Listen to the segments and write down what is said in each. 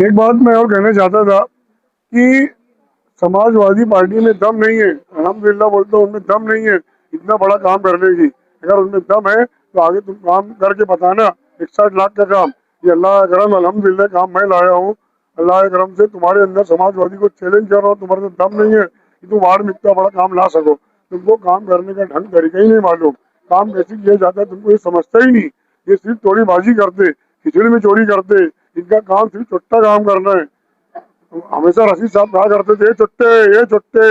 एक बात मैं और कहना चाहता था कि समाजवादी पार्टी में दम नहीं है। अल्हम्दुलिल्लाह बोलते हो उनमें दम नहीं है इतना बड़ा काम करने की। अगर उनमें दम है तो आगे तुम काम करके बताना। 61 लाख का काम, ये अल्लाह का करम, अल्हम्दुलिल्लाह काम मैं लाया हूँ। अल्लाह के करम से तुम्हारे अंदर समाजवादी को चैलेंज कर रहा हूँ। तुम्हारे अंदर दम नहीं है कि तुम वार्ड में इतना बड़ा काम ला सको। तुमको काम करने का ढंग तरीका ही नहीं मालूम। काम कैसे किया जाता है तुमको ये समझता ही नहीं। ये सिर्फ चोरीबाजी करते, खिचड़ी में चोरी करते। इनका काम सिर्फ चुट्टा काम करना है। हमेशा रशीद साहब कहा करते थे ये चुट्टे,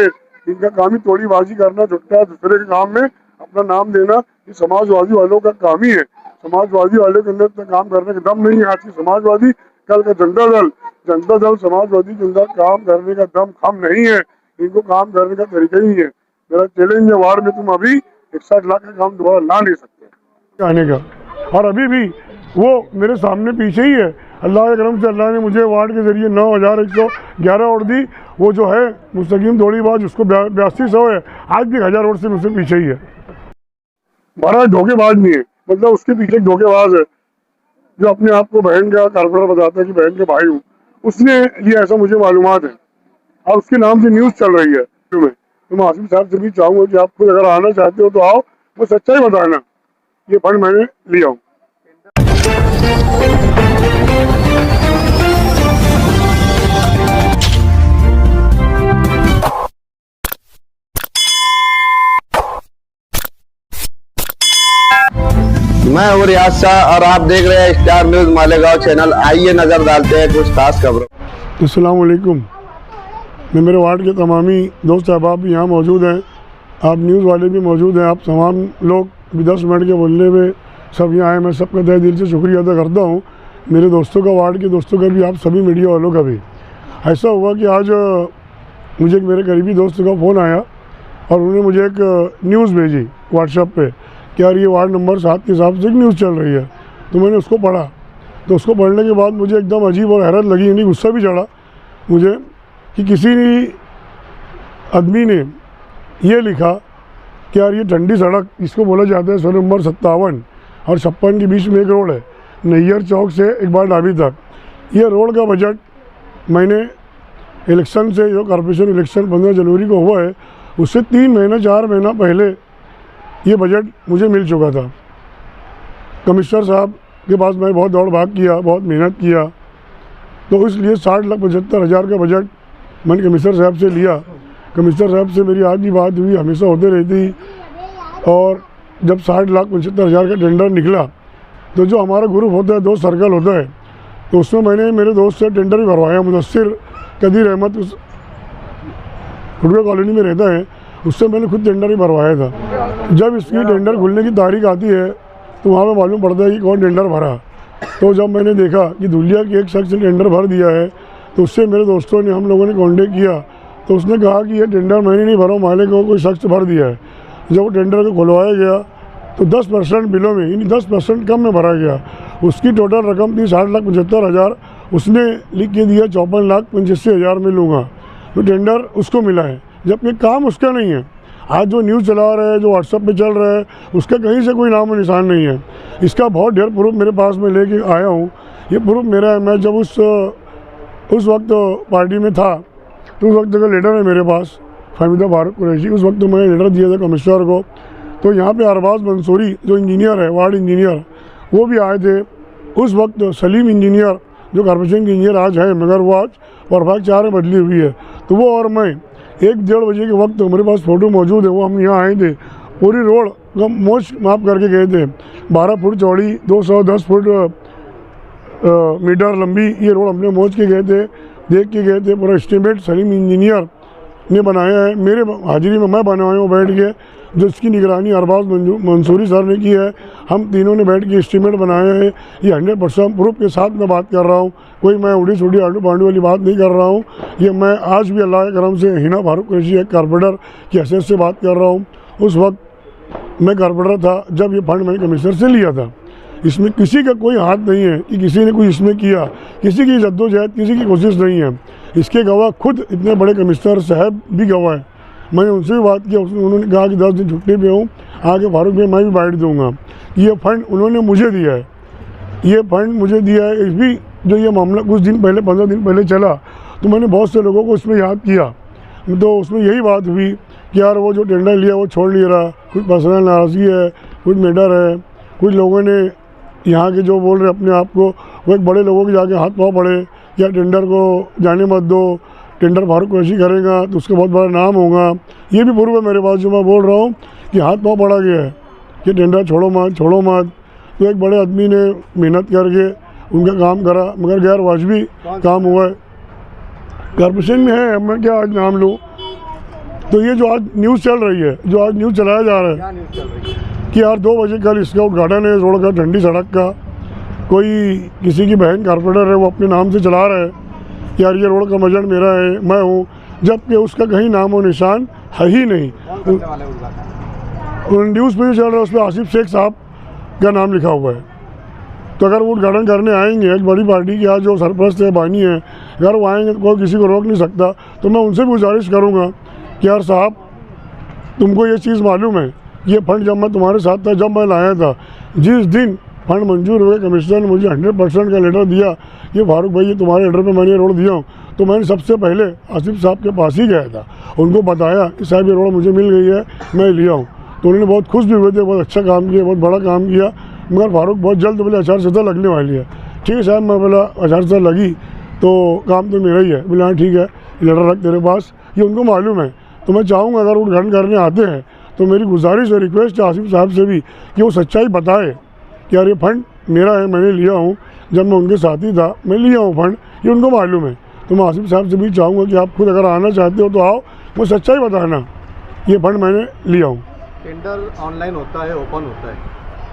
इनका काम ही तोड़ीबाजी करना, चुट्टा दूसरे के काम में अपना नाम देना। ये समाजवादी वालों का काम ही है। समाजवादी वालों के अंदर तो काम करने का दम नहीं है। आज की समाजवादी, कल का जनता दल समाजवादी के अंदर काम करने का दम खम नहीं है। इनको काम करने का तरीका ही है। मेरा चैलेंज है, वार्ड में तुम अभी 61 लाख का काम दोबारा ला नहीं सकते आने का। और अभी भी वो मेरे सामने पीछे ही है। अल्लाह के करम से अल्लाह ने मुझे वार्ड के जरिए 9111 वोट दी। वो जो है मुस्तकीम दौड़ीबाज, उसको 8200 है। आज भी 1000 वोट से मुझसे पीछे ही है। बड़ा धोखेबाज नहीं है, मतलब उसके पीछे एक धोखेबाज है जो अपने आप को बहन का कारपोरेटर बताता है कि बहन के भाई हूँ। उसने ये ऐसा मुझे मालूमात है और उसके नाम से न्यूज़ चल रही है। तो मैं आसिफ साहब से भी चाहूँगा कि आप खुद अगर आना चाहते हो तो आओ, वो सच्चाई बताना। ये फंड मैंने लिया हूँ। मैं हूँ रियाज शाह और आप देख रहे हैं स्टार न्यूज़ मालेगांव चैनल। आइए नजर डालते हैं कुछ खास खबरों। अस्सलाम वालेकुम। मैं मेरे वार्ड के तमामी दोस्त अहबाब भी यहाँ मौजूद हैं। आप न्यूज़ वाले भी मौजूद हैं। आप तमाम लोग भी 10 मिनट के बोलने में सब यहाँ आए। मैं सबका तहे दिल से शुक्रिया अदा करता हूँ। मेरे दोस्तों का, वार्ड के दोस्तों का भी, आप सभी मीडिया वालों का भी। ऐसा हुआ कि आज मुझे एक मेरे करीबी दोस्त का फ़ोन आया और उन्होंने मुझे एक न्यूज़ भेजी व्हाट्सएप पे कि यार ये वार्ड नंबर 7 के हिसाब से एक न्यूज़ चल रही है। तो मैंने उसको पढ़ा। तो उसको पढ़ने के बाद मुझे एकदम अजीब और हैरत लगी, यानी गुस्सा भी चढ़ा मुझे कि किसी आदमी ने ये लिखा कि यार ये ठंडी सड़क, इसको बोला जाता है सड़क नंबर 57 और 56 के बीच में एक रोड है, नैयर चौक से इकबाल ढाबी तक। ये रोड का बजट मैंने इलेक्शन से, जो कॉर्पोरेशन इलेक्शन 15 जनवरी को हुआ है, उससे 3 महीना 4 महीना पहले ये बजट मुझे मिल चुका था। कमिश्नर साहब के पास मैं बहुत दौड़ भाग किया, बहुत मेहनत किया। तो इसलिए 60,75,000 का बजट मैंने कमिश्नर साहब से लिया। कमिश्नर साहब से मेरी आज भी बात हुई, हमेशा होते रहती। और जब 60,75,000 का टेंडर निकला तो जो हमारा ग्रुप होता है, 2 सर्कल होता है, तो उसमें मैंने मेरे दोस्त से टेंडर भी भरवाया। मुदस्सिर कदीर अहमद उस हुडवे कॉलोनी में रहता है, उससे मैंने खुद टेंडर भी भरवाया था। जब इसकी टेंडर खुलने की तारीख आती है तो वहाँ पर मालूम पड़ता है कि कौन टेंडर भरा। तो जब मैंने देखा कि धुलिया के एक शख्स ने टेंडर भर दिया है, तो उससे मेरे दोस्तों ने, हम लोगों ने कॉन्टेक्ट किया। तो उसने कहा कि ये टेंडर मैंने नहीं भरा, मालिक को कोई शख्स भर दिया है। जब वो टेंडर को खुलवाया गया तो 10% बिलों में, यानी 10% कम में भरा गया। उसकी टोटल रकम थी 60,75,000। उसने लिख के दिया 54,85,000 में लूँगा। तो टेंडर उसको मिला है, जबकि काम उसका नहीं है। आज जो न्यूज़ चला रहा है, जो व्हाट्सएप पे चल रहा है, उसका कहीं से कोई नाम और निशान नहीं है। इसका बहुत ढेर प्रूफ मेरे पास में लेके आया हूँ। ये प्रूफ मेरा है। मैं जब उस वक्त पार्टी में था तो उस वक्त का लेटर है मेरे पास, फहमीदा फारूक कुरैशी। उस वक्त तो मैंने लेटर दिया था कमिश्नर को। तो यहाँ पे अरबाज मंसूरी जो इंजीनियर है, वार्ड इंजीनियर, वो भी आए थे। उस वक्त सलीम इंजीनियर जो कॉर्पोरेशन के इंजीनियर आज है, मगर वो आज वर्फाक 4 में बदली हुई है। तो वो और मैं 1-1.5 बजे के वक्त, मेरे पास फ़ोटो मौजूद है, वो हम यहाँ आए थे। पूरी रोड का मोच माप करके गए थे। 12 फुट चौड़ी, 210 फुट मीटर लंबी ये रोड हमने मोच के गए थे, देख के गए थे। पूरा एस्टीमेट सलीम इंजीनियर ने बनाया है, मेरे हाजिरी में मैं बनवाया हूँ बैठ के। जो इसकी निगरानी अरबाज मंसूरी सर ने की है। हम तीनों ने बैठ के एस्टीमेट बनाया है। ये 100% प्रूफ के साथ मैं बात कर रहा हूँ। कोई मैं उड़ी छुड़ी आलू पांडू वाली बात नहीं कर रहा हूँ। ये मैं आज भी अल्लाह के करम से हिना फारूक कुरैशी एक कारपोरेटर की हैसियत से बात कर रहा हूँ। उस वक्त मैं कारपोरेटर था जब ये फंड मैंने कमिश्नर से लिया था। इसमें किसी का कोई हाथ नहीं है कि किसी ने कुछ इसमें किया, किसी की जद्दोजहद, किसी की कोशिश नहीं है। इसके गवाह खुद इतने बड़े कमिश्नर साहब भी गवाह है। मैंने उनसे भी बात किया, उन्होंने कहा कि 10 दिन छुट्टी पे हूँ, आगे फारूक भाई मैं भी बैठ दूँगा। ये फंड उन्होंने मुझे दिया है, ये फंड मुझे दिया है। इस भी जो ये मामला कुछ दिन पहले 15 दिन पहले चला, तो मैंने बहुत से लोगों को उसमें याद किया। तो उसमें यही बात हुई कि यार वो जो टेंडर लिया वो छोड़ नहीं रहा, कुछ पर्सनल नाराज़गी है, कुछ मैटर है, कुछ लोगों ने यहाँ के जो बोल रहे अपने आप को, वो एक बड़े लोगों के जाके हाथ पाँव पड़े या टेंडर को जाने मत दो, टेंडर फारूक कुरैशी करेगा तो उसका बहुत बड़ा नाम होगा। ये भी पूर्व है मेरे पास जो मैं बोल रहा हूँ कि हाथ पाँव पड़ा गया है कि टेंडर छोड़ो मत, छोड़ो मत। तो एक बड़े आदमी ने मेहनत करके उनका काम करा, मगर गैर वाजबी काम हुआ है। कॉर्पोरेशन में है, मैं क्या आज नाम लूँ। तो ये जो आज न्यूज़ चल रही है, जो आज न्यूज़ चलाया जा रहा है कि यार 2 बजे कल इसका उद्घाटन है रोड का, ठंडी सड़क का, कोई किसी की बहन कारपोरेटर है वो अपने नाम से चला रहा है, यार ये रोड का मजर मेरा है, मैं हूँ, जबकि उसका कहीं नाम और निशान है ही नहीं। न्यूज़ पे जो चल रहा है उसमें आसिफ शेख साहब का नाम लिखा हुआ है। तो अगर वो उद्घाटन करने आएंगे, एक बड़ी पार्टी के आज जो सरपरस्त है, बानी है, अगर वो आएंगे तो कोई किसी को रोक नहीं सकता। तो मैं उनसे भी गुजारिश करूँगा कि यार साहब, तुमको ये चीज़ मालूम है, ये फंड जब मैं तुम्हारे साथ था, जब मैं लाया था, जिस दिन फंड मंजूर हुए कमिश्नर ने मुझे 100% का लेटर दिया, ये फारूक भाई ये तुम्हारे लेटर पे मैंने रोड दिया हूँ, तो मैंने सबसे पहले आसिफ साहब के पास ही गया था, उनको बताया कि साहब ये रोड मुझे मिल गई है, मैं लिया हूँ। तो उन्होंने बहुत खुश भी हुए थे, बहुत अच्छा काम किया, बहुत बड़ा काम किया। मगर फारूक बहुत जल्द तो बोले आचार संहिता लगने वाली है। ठीक है साहब, मैं बोला आचार संहिता लगी तो काम तो मेरा ही है। बोले हाँ ठीक है, लेटर रख तेरे पास, ये उनको मालूम है। तो मैं चाहूँगा अगर उद्घाटन करने आते हैं तो मेरी गुजारिश और रिक्वेस्ट है आसिफ साहब से भी कि वो सच्चाई बताए कि यार ये फंड मेरा है, मैंने लिया हूँ, जब मैं उनके साथ ही था मैं लिया हूँ फंड, ये उनको मालूम है। तो मैं आसिफ साहब से भी चाहूँगा कि आप खुद अगर आना चाहते हो तो आओ, वो सच्चाई बताना, ये फंड मैंने लिया हूँ। टेंडर ऑनलाइन होता है, ओपन होता है,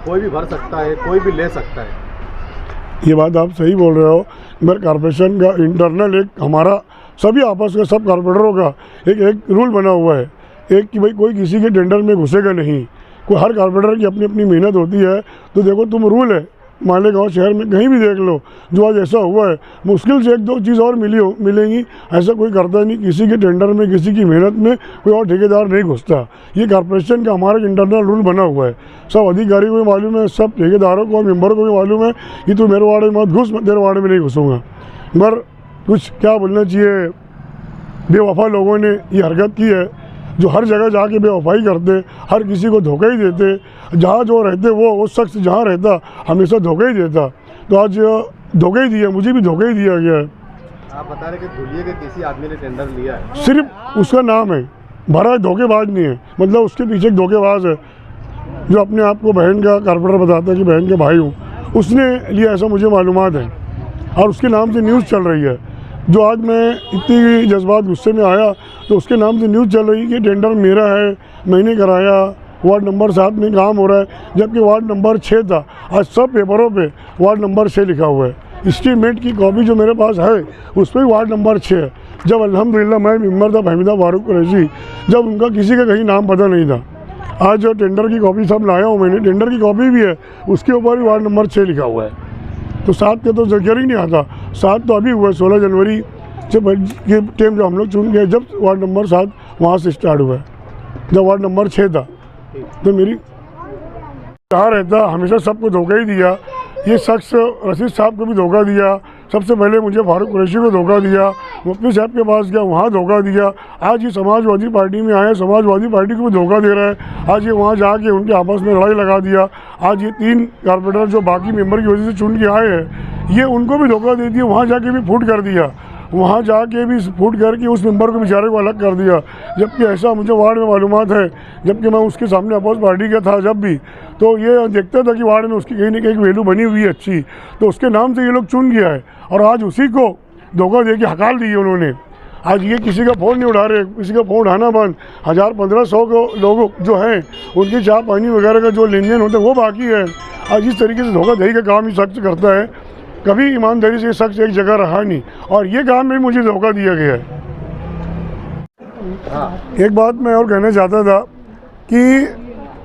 कोई भी भर सकता है, कोई भी ले सकता है। ये बात आप सही बोल रहे हो, मगर कॉर्पोरेशन का इंटरनल एक हमारा सभी आपस का सब कॉर्पोरेटरों का एक रूल बना हुआ है, एक कि भाई कोई किसी के टेंडर में घुसेगा नहीं। कोई हर कॉर्पोरेटर की अपनी अपनी मेहनत होती है। तो देखो तुम रूल है मालेगांव शहर में कहीं भी देख लो, जो आज ऐसा हुआ है, मुश्किल से 1-2 चीज़ और मिलेंगी। ऐसा कोई करता नहीं, किसी के टेंडर में किसी की मेहनत में कोई और ठेकेदार नहीं घुसता। ये कॉर्पोरेशन का हमारा इंटरनल रूल बना हुआ है, सब अधिकारी को भी मालूम है, सब ठेकेदारों को और मेम्बरों को भी मालूम है कि तू मेरे वार्ड में मत घुस, मैं तेरे वार्ड में नहीं घुसूँगा। मगर कुछ क्या बोलना चाहिए, बेवफा लोगों ने ये हरकत की है, जो हर जगह जाके बेवफाई करते, हर किसी को धोखा ही देते। जहाँ जो रहते वो शख्स जहाँ रहता हमेशा धोखा ही देता। तो आज धोखा ही दिया, मुझे भी धोखा ही दिया गया है। आप बता रहे कि धुलिये के किसी आदमी ने टेंडर लिया है, सिर्फ उसका नाम है, भरा है, धोखेबाज नहीं है। मतलब उसके पीछे एक धोखेबाज है जो अपने आप को बहन का कॉर्पोरेटर बताता है कि बहन के भाई हूँ, उसने लिया, ऐसा मुझे मालूमात है। और उसके नाम से न्यूज़ चल रही है। जो आज मैं इतनी जज्बात गुस्से में आया तो उसके नाम से न्यूज़ चल रही है कि टेंडर मेरा है, मैंने कराया, वार्ड नंबर 7 में काम हो रहा है, जबकि वार्ड नंबर 6 था। आज सब पेपरों पे वार्ड नंबर 6 लिखा हुआ है। एस्टीमेट की कॉपी जो मेरे पास है उस पर वार्ड नंबर 6 है। जब अल्हम्दुलिल्लाह मैं मेम्बर था फहमीदा फारूक कुरैशी, जब उनका किसी का कहीं नाम पता नहीं था। आज जो टेंडर की कॉपी सब लाया हूँ मैंने, टेंडर की कॉपी भी है, उसके ऊपर भी वार्ड नंबर 6 लिखा हुआ है। तो 7 का तो जिक्र ही नहीं आता। 7 तो अभी हुआ है 16 जनवरी जब ये टीम जो हम लोग चुन गए, जब वार्ड नंबर 7 वहाँ से स्टार्ट हुआ है, जब वार्ड नंबर 6 था। तो मेरी कहाँ रहता, हमेशा सबको धोखा ही दिया। ये शख्स रशीद साहब को भी धोखा दिया, सबसे पहले मुझे फारूक कुरैशी को धोखा दिया, मुफ्ती साहब के पास गया, वहाँ धोखा दिया। आज ये समाजवादी पार्टी में आए, समाजवादी पार्टी को भी धोखा दे रहा है। आज ये वहाँ जाके उनके आपस में लड़ाई लगा दिया। आज ये 3 कॉर्पोरेटर जो बाकी मेंबर की वजह से चुन के आए हैं, ये उनको भी धोखा दे दिया, वहाँ जाके भी फूट कर दिया, वहाँ जाके भी फूट करके उस मेंबर को बेचारे को अलग कर दिया। जबकि ऐसा मुझे वार्ड में मालूमात है, जबकि मैं उसके सामने अपोज पार्टी का था जब भी, तो ये देखता था कि वार्ड में उसकी कहीं ना कहीं वैल्यू बनी हुई है अच्छी, तो उसके नाम से ये लोग चुन गया है। और आज उसी को धोखा दे के हकाल दी उन्होंने। आज ये किसी का फ़ोन नहीं उठा रहे, किसी का फ़ोन उठाना बंद। 1000-1500 को लोग जो हैं उनकी चाय पानी वगैरह का जो लेन देन होता है वो बाकी है। आज इस तरीके से धोखाधड़ी का काम ही शख्स करता है। कभी ईमानदारी से शख्स एक जगह रहा नहीं, और ये काम में मुझे धोखा दिया गया है। एक बात मैं और कहना चाहता था कि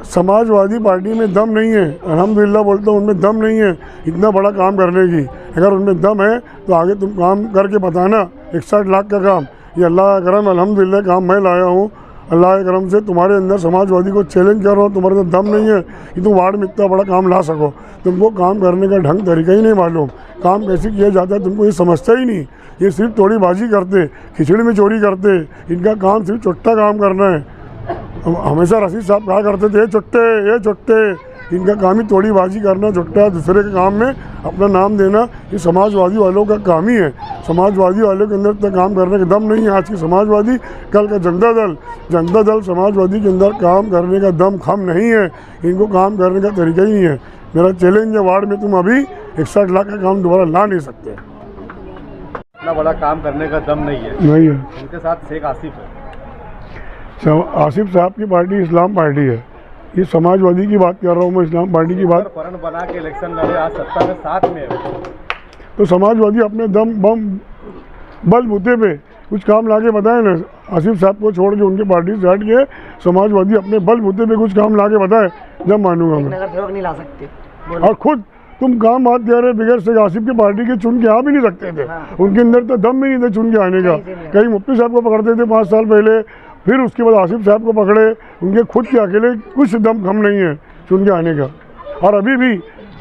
समाजवादी पार्टी में दम नहीं है, अल्हम्दुलिल्लाह बोलता हूँ, उनमें दम नहीं है इतना बड़ा काम करने की। अगर उनमें दम है तो आगे तुम काम करके बताना। 61 लाख का काम, ये अल्लाह का करम, अल्हम्दुलिल्लाह काम मैं लाया हूँ। अल्लाह के करम से तुम्हारे अंदर समाजवादी को चैलेंज कर रहा हूँ, तुम्हारे अंदर दम नहीं है कि तुम वार्ड में इतना बड़ा काम ला सको। तुमको काम करने का ढंग तरीका ही नहीं मालूम, काम कैसे किया जाता है तुमको ये समझता ही नहीं। ये सिर्फ तोड़ीबाजी करते, खिचड़ी में चोरी करते, इनका काम सिर्फ चुट्टा काम करना है। हमेशा रशीद साहब कहा करते थे ये चुट्टे, इनका काम ही तोड़ीबाजी करना, चुट्टा दूसरे के काम में अपना नाम देना, ये समाजवादी वालों का काम ही है। समाजवादी वालों के अंदर इतना काम करने का दम नहीं है। आज की समाजवादी, कल का जनता दल समाजवादी के अंदर काम करने का दम खम नहीं है, इनको काम करने का तरीका ही नहीं है। मेरा चैलेंज है, वार्ड में तुम अभी 61 लाख का काम दोबारा ला नहीं सकते। इतना बड़ा काम करने का दम नहीं है। उनके साथ शेख आसिफ है। आसिफ साहब की पार्टी इस्लाम पार्टी है, ये समाजवादी की बात कर रहा हूँ मैं, इस्लाम पार्टी की बात। फरन बना के इलेक्शन लड़े, आज सत्ता में साथ में है। तो समाजवादी अपने दम बम बल बूते पे कुछ काम लाके बताए ना। आसिफ साहब को छोड़ के, उनके पार्टी से हट के समाजवादी अपने बल बूते पे कुछ काम लाके बताए, जब मानूंगा मैं। नहीं ला सकते। और खुद तुम काम बात कह रहे बगैर से आसिफ की पार्टी के चुन के आ भी नहीं सकते थे। उनके अंदर तो दम भी नहीं था चुन के आने का। कहीं मुफ्ती साहब को पकड़ते थे 5 साल पहले, फिर उसके बाद आसिफ साहब को पकड़े, उनके खुद के अकेले कुछ दम कम नहीं है चुन के आने का। और अभी भी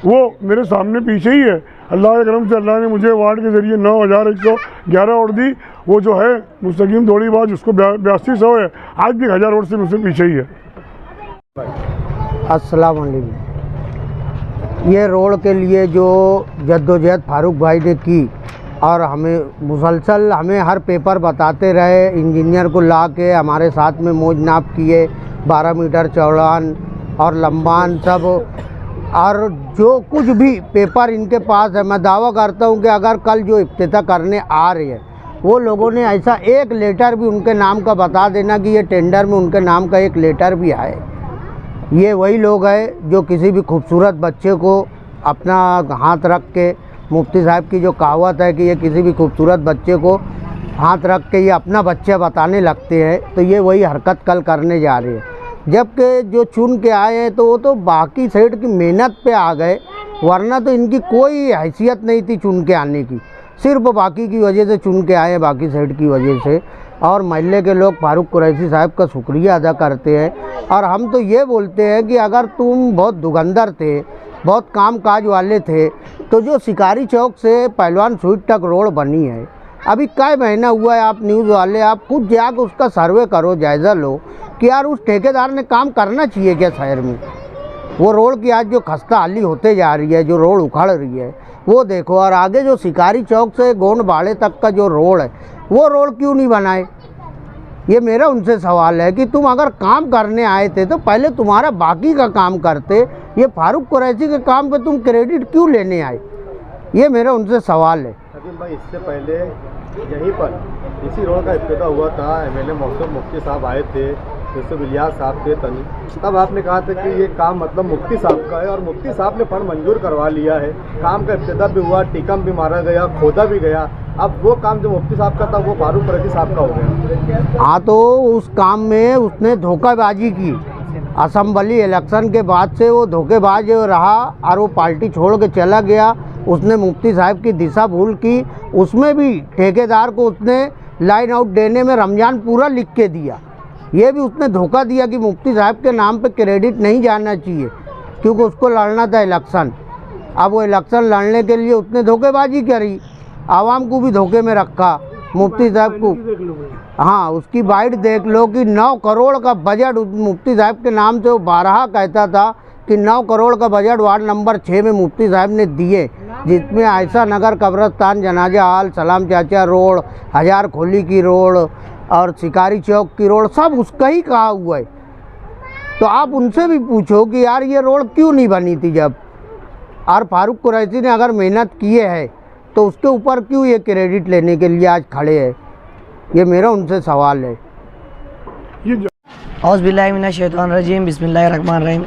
वो मेरे सामने पीछे ही है। अल्लाह के करम से अल्लाह ने मुझे वार्ड के ज़रिए 9111 वोट दी। वो जो है मुस्तकीम तोड़ीबाज, उसको 8200 है, आज भी 1000 वोट से मुझसे पीछे ही है। अस्सलाम वालेकुम। ये रोड के लिए जो जद्दोजहद फारूक भाई ने की, और हमें मुसलसल हमें हर पेपर बताते रहे, इंजीनियर को ला के हमारे साथ में मोज नाप किए, 12 मीटर चौड़ान और लंबान सब, और जो कुछ भी पेपर इनके पास है, मैं दावा करता हूं कि अगर कल जो इफ्तिताह करने आ रहे हैं वो लोगों ने ऐसा एक लेटर भी उनके नाम का बता देना कि ये टेंडर में उनके नाम का एक लेटर भी आए। ये वही लोग हैं जो किसी भी खूबसूरत बच्चे को अपना हाथ रख के, मुफ्ती साहब की जो कहावत है कि ये किसी भी खूबसूरत बच्चे को हाथ रख के ये अपना बच्चा बताने लगते हैं, तो ये वही हरकत कल करने जा रहे हैं। जबकि जो चुन के आए हैं तो वो तो बाकी साइड की मेहनत पे आ गए, वरना तो इनकी कोई हैसियत नहीं थी चुन के आने की, सिर्फ बाकी की वजह से चुन के आए, बाकी साइड की वजह से। और महल्ले के लोग फारूक कुरैशी साहब का शुक्रिया अदा करते हैं। और हम तो ये बोलते हैं कि अगर तुम बहुत दुगंदर थे, बहुत काम काज वाले थे, तो जो शिकारी चौक से पहलवान स्वीट तक रोड बनी है, अभी कई महीना हुआ है, आप न्यूज़ वाले आप खुद जाकर उसका सर्वे करो, जायज़ा लो कि यार उस ठेकेदार ने काम करना चाहिए क्या शहर में। वो रोड की आज जो खस्ता हाली होते जा रही है, जो रोड उखड़ रही है वो देखो। और आगे जो शिकारी चौक से गोंड बाड़े तक का जो रोड है, वो रोड क्यों नहीं बनाए? ये मेरा उनसे सवाल है कि तुम अगर काम करने आए थे तो पहले तुम्हारा बाकी का काम करते, ये फारूक कुरैशी के काम पे तुम क्रेडिट क्यों लेने आए? ये मेरा उनसे सवाल है। नदीम भाई, इससे पहले यहीं पर इसी रोड का इफ्तिताह हुआ था, MLA मौसम मुफ्ती साहब आए थे, यूसुफ इलियास साहब थे तनी, तब आपने कहा था कि ये काम मतलब मुफ्ती साहब का है, और मुफ्ती साहब ने फंड मंजूर करवा लिया है, काम का इफ्तिताह भी हुआ, टिकम भी मारा गया, खोदा भी गया। अब वो काम जो मुफ्ती साहब का था वो फारूक कुरैशी साहब का हो गया। हाँ, तो उस काम में उसने धोखाबाजी की। असम्बली इलेक्शन के बाद से वो धोखेबाज रहा और वो पार्टी छोड़ के चला गया। उसने मुफ्ती साहब की दिशा भूल की, उसमें भी ठेकेदार को उसने लाइन आउट देने में रमज़ान पूरा लिख के दिया। ये भी उसने धोखा दिया कि मुफ्ती साहब के नाम पे क्रेडिट नहीं जाना चाहिए, क्योंकि उसको लड़ना था इलेक्शन। अब वो इलेक्शन लड़ने के लिए उसने धोखेबाजी करी, आवाम को भी धोखे में रखा, मुफ्ती साहब को। हाँ, उसकी बाइट देख लो कि 9 करोड़ का बजट मुफ्ती साहब के नाम से वो 12 कहता था कि 9 करोड़ का बजट वार्ड नंबर 6 में मुफ्ती साहब ने दिए, जिसमें आयशा नगर कब्रस्तान, जनाजा हाल, सलाम चाचा रोड, हजार खोली की रोड और शिकारी चौक की रोड सब उसका ही कहा हुआ है। तो आप उनसे भी पूछो कि यार ये रोड क्यों नहीं बनी थी जब, और फारूक कुरैशी ने अगर मेहनत किए है तो उसके ऊपर क्यों ये क्रेडिट लेने के लिए आज खड़े हैं? ये मेरा उनसे सवाल है। औज़ुबिल्लाहिमिनश्शैतानिर्रजीम, बिस्मिल्लाहिर्रहमानिर्रहीम।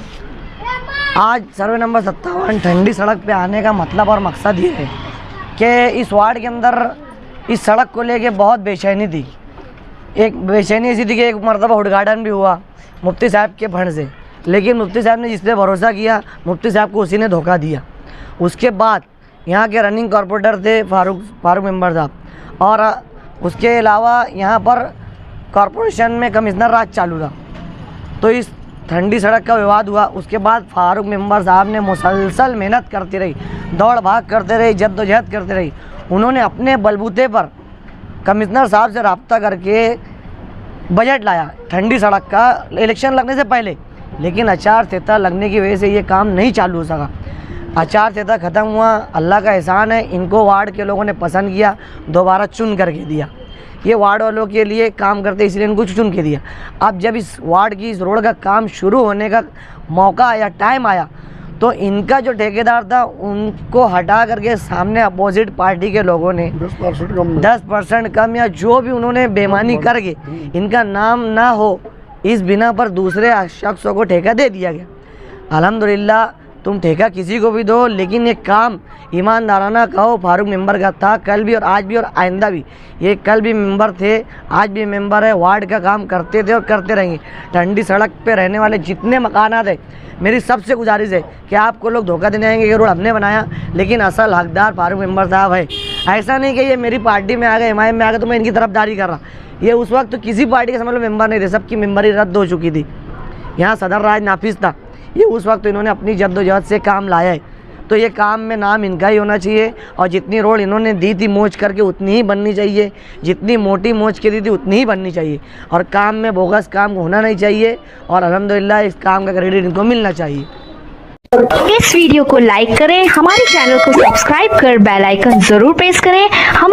आज सर्वे नंबर 57 ठंडी सड़क पे आने का मतलब और मकसद ये है कि इस वार्ड के अंदर इस सड़क को लेके बहुत बेचैनी थी। एक बेचैनी ऐसी थी कि एक मरतबा उद्घाटन भी हुआ मुफ्ती साहब के फंड से, लेकिन मुफ्ती साहब ने जिस पे भरोसा किया, मुफ्ती साहब को उसी ने धोखा दिया। उसके बाद यहाँ के रनिंग कॉरपोरेटर थे फारूक मेंबर साहब, और उसके अलावा यहाँ पर कॉरपोरेशन में कमिश्नर राज चालू था, तो इस ठंडी सड़क का विवाद हुआ। उसके बाद फारूक मेंबर साहब ने मुसलसल मेहनत करती रही, दौड़ भाग करते रही, जद्दोजहद करते रही। उन्होंने अपने बलबूते पर कमिश्नर साहब से रब्ता करके बजट लाया ठंडी सड़क का इलेक्शन लगने से पहले, लेकिन आचार संहिता लगने की वजह से ये काम नहीं चालू हो सका। आचार संहिता ख़त्म हुआ, अल्लाह का एहसान है, इनको वार्ड के लोगों ने पसंद किया, दोबारा चुन करके दिया। ये वार्ड वालों के लिए काम करते इसलिए इनको चुन के दिया। अब जब इस वार्ड की इस रोड का काम शुरू होने का मौका आया, टाइम आया, तो इनका जो ठेकेदार था उनको हटा करके सामने अपोजिट पार्टी के लोगों ने 10% कम या जो भी उन्होंने बेईमानी करके इनका नाम ना हो, इस बिना पर दूसरे शख्सों को ठेका दे दिया गया। अल्हम्दुलिल्लाह, तुम ठेका किसी को भी दो, लेकिन ये काम ईमानदाराना कहो फारूक मेंबर का था, कल भी और आज भी और आइंदा भी। ये कल भी मेंबर थे, आज भी मेंबर है, वार्ड का काम करते थे और करते रहेंगे। ठंडी सड़क पे रहने वाले जितने मकानात है, मेरी सबसे गुजारिश है कि आपको लोग धोखा देने आएंगे कि रोड हमने बनाया, लेकिन असल हकदार फारूक मेंबर साहब है। ऐसा नहीं कि ये मेरी पार्टी में आ गए, MIM में आ गए तो मैं इनकी तरफदारी कर रहा। ये उस वक्त तो किसी पार्टी के समझ लो मेंबर नहीं थे, सबकी मेंबरी रद्द हो चुकी थी। यहाँ सदर राज नाफिज था, ये उस वक्त इन्होंने अपनी जद्दोजहद से काम लाया है, तो ये काम में नाम इनका ही होना चाहिए। और जितनी रोड इन्होंने दी थी मोच करके उतनी ही बननी चाहिए, जितनी मोटी मोच के दी थी उतनी ही बननी चाहिए, और काम में बोगस काम होना नहीं चाहिए। और अल्हम्दुलिल्लाह इस काम का क्रेडिट इनको मिलना चाहिए। इस वीडियो को लाइक करें, हमारे चैनल को सब्सक्राइब कर बेल आइकन जरूर प्रेस करें। हम